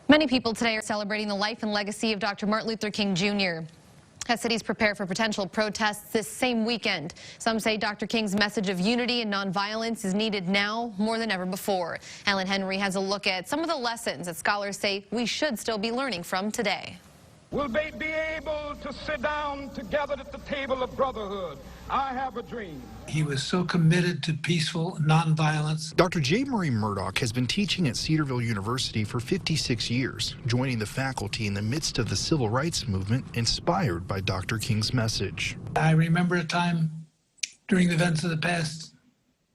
Many people today are celebrating the life and legacy of Dr. Martin Luther King Jr. As cities prepare for potential protests this same weekend, some say Dr. King's message of unity and nonviolence is needed now more than ever before. Ellen Henry has a look at some of the lessons that scholars say we should still be learning from today. Will they be able to sit down together at the table of brotherhood? I have a dream. He was so committed to peaceful nonviolence. Dr. J. Murray Murdoch has been teaching at Cedarville University for 56 years, joining the faculty in the midst of the civil rights movement inspired by Dr. King's message. I remember a time during the events of the past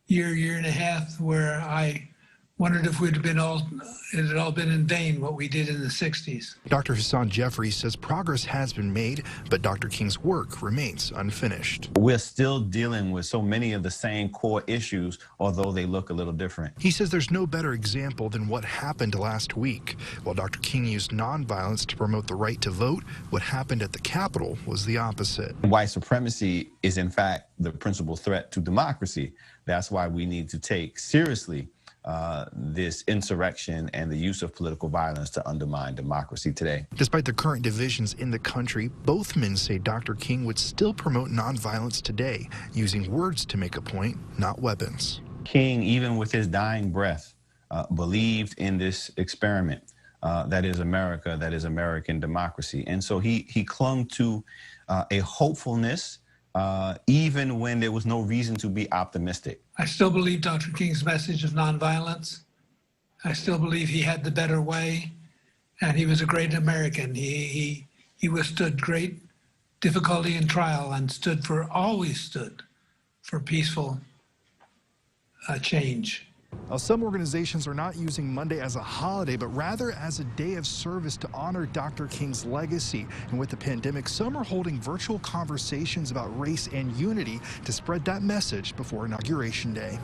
year and a half where I wondered if it had all been in vain what we did in the 60s. Dr. Hassan Jeffries says progress has been made, but Dr. King's work remains unfinished. We're still dealing with so many of the same core issues, although they look a little different. He says there's no better example than what happened last week. While Dr. King used nonviolence to promote the right to vote, what happened at the Capitol was the opposite. White supremacy is, in fact, the principal threat to democracy. That's why we need to take seriously this insurrection and the use of political violence to undermine democracy today. Despite the current divisions in the country, both men say Dr. King would still promote nonviolence today, using words to make a point, not weapons. King, even with his dying breath, believed in this experiment that is America, that is American democracy. And so he clung to a hopefulness even when there was no reason to be optimistic. I still believe Dr. King's message of nonviolence. I still believe he had the better way, and he was a great American. He withstood great difficulty and trial and always stood for peaceful change. Now, some organizations are not using Monday as a holiday, but rather as a day of service to honor Dr. King's legacy. And with the pandemic, some are holding virtual conversations about race and unity to spread that message before Inauguration Day.